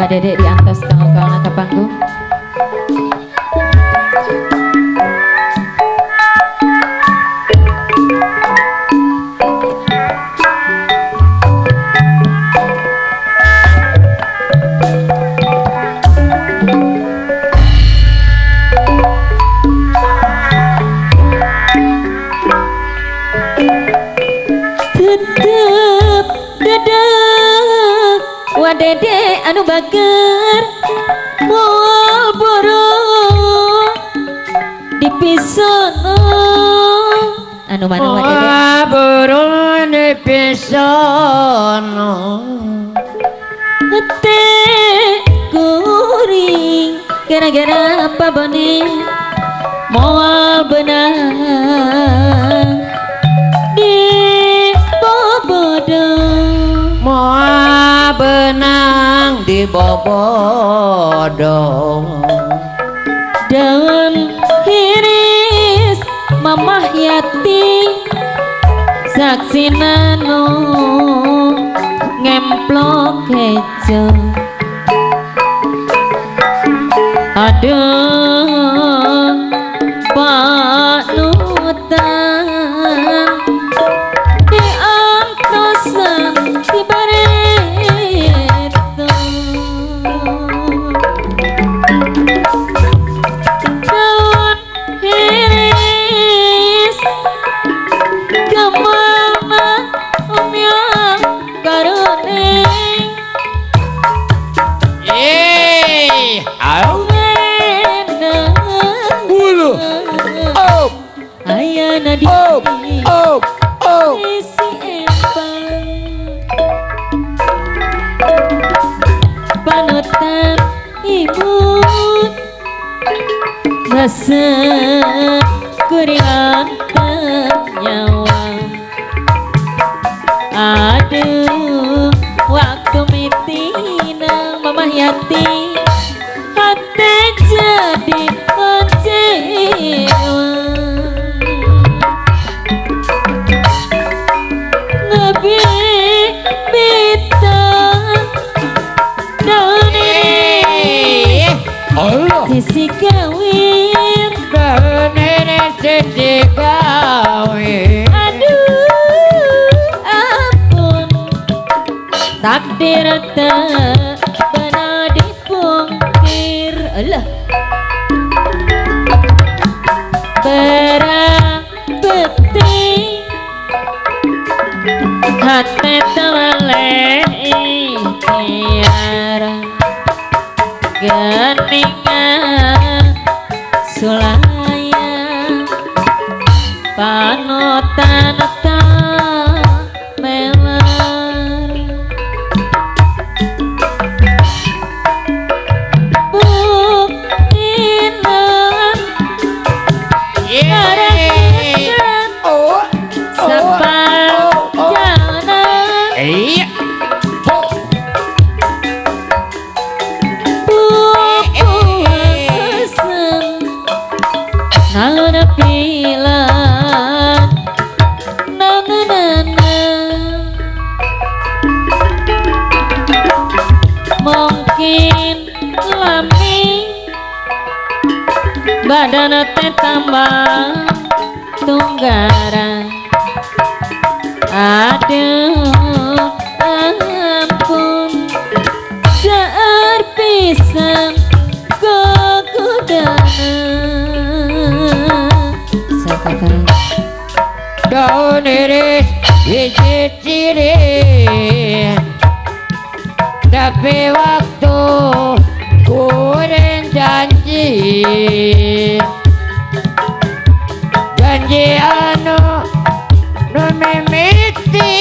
Dedek diantos kanggo-kanggo ke panggung. Dede anu bager moal borong dipisono anu mana wa Dede borong dipisono hate kuring gara-gara apa bone moal benang di bobodong moal benang di bobodong daun hiris mamah yati saksina no ngemplok kejo aduh panutan diantosan dibareto daun hiris kemana umyang karuneng ayana di isi empang panutan ibu rasa kuringan nyawa aduh waktu mitina mamah yati hati jadi kecewa ngebi bintang daun ini sisi kawin daun ini sisi kawin aduh ampun takdir tak pernah dipungkir alah perang peti hati tawale tiara geningan sulaya panutan melar bukinan ngarakan sepanjang nang pilan nang mungkin lami badan teh tambah tunggaran aduh ampun seer pisan daun iris biji ciri tapi waktu kuring janji anu nu mimiti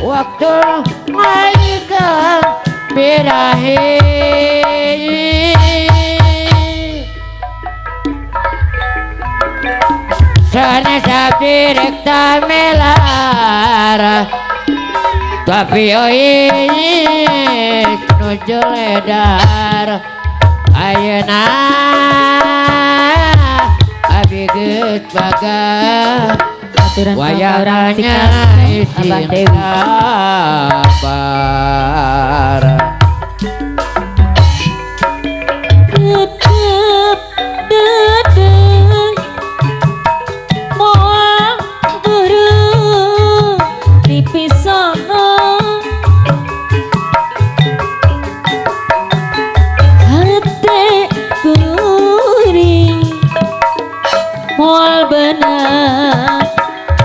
waktu ngalikan birahi sana sabdi rekta melar tapi oi nuju ledar ayeuna abi geus baga wayangannya Abah Dewi sabar benang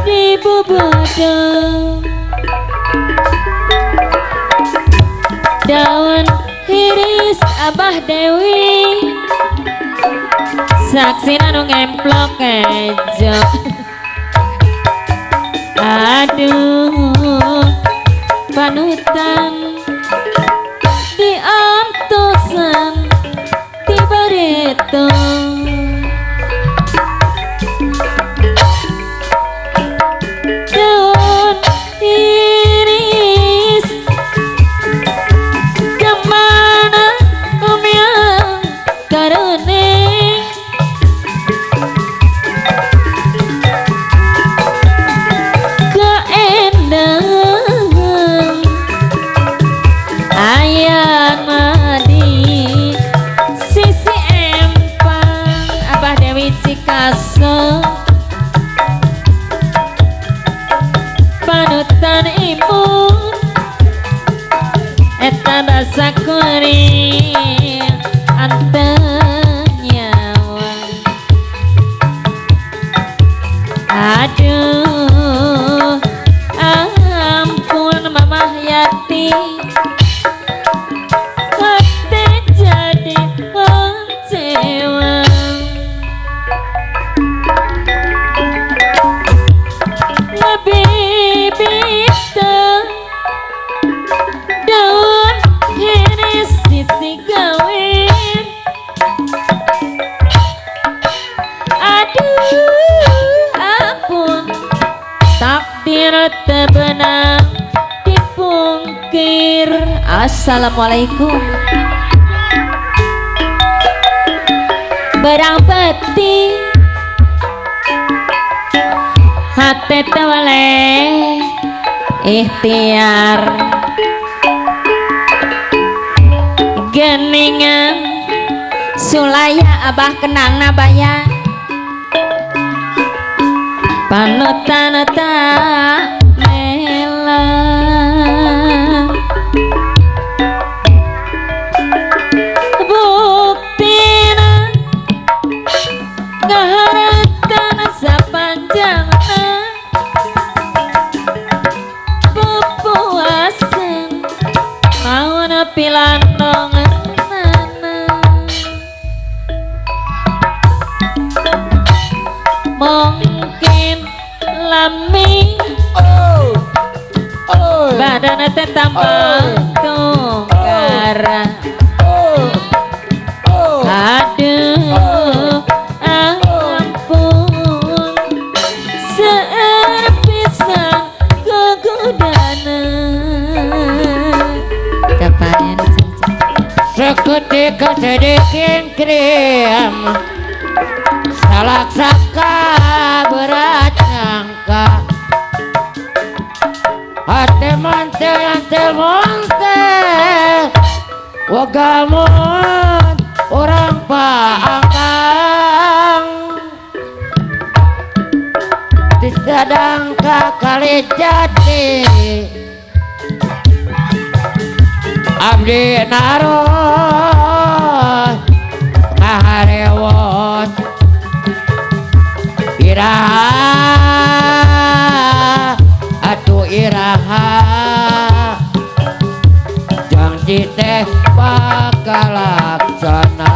di bubudung daun iris Abah Dewi saksi nanu ngemplok kejo aduh panutan diantosan di barito daun iris kemana yang karuning keendangan ayana di sisi empang Abah Dewi Cikaso panutan imun eta basa kuring anteng nyawa aduh ampun mamah yati hati jadi kecewa lebih bintang daun iris sisi gawin aduh ampun takdir tebenang dipungkir. Assalamualaikum barang peti hati tewale ikhtiar geningan sulaya Abah kenang nabaya panutan tak mela buktina ngaharatan sapanjangna pupuasan mau pilandong mungkin lami badan teh tambah tungkara aduh ampun seueur pisan kegodana kapan seketika sedikit krim salak saka berat nyangka hati mantel wagamun orang paangkang disadangka kali jati abdi naruh ngaharewot iraha atuh iraha janji teh pakalaksana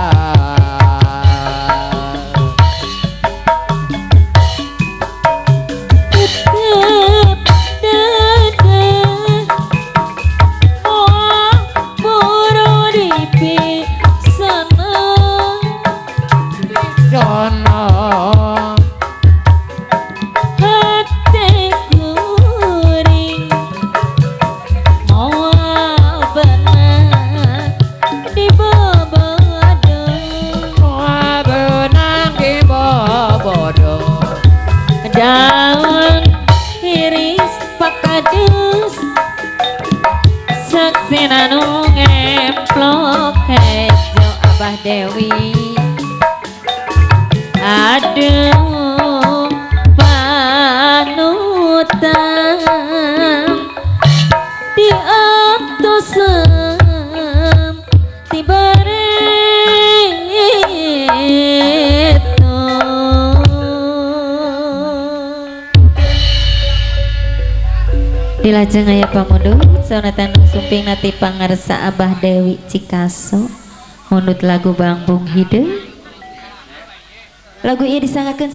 daun iris pakadus saksi nanu ngemplok hejo Abah Dewi aduh panutan diantosan tibareto Dilajeng aya pamundut sonatan sumping nati pangarsa Abah Dewi Cikaso mundut lagu Bambung Hideung. Lagu ieu disangakeun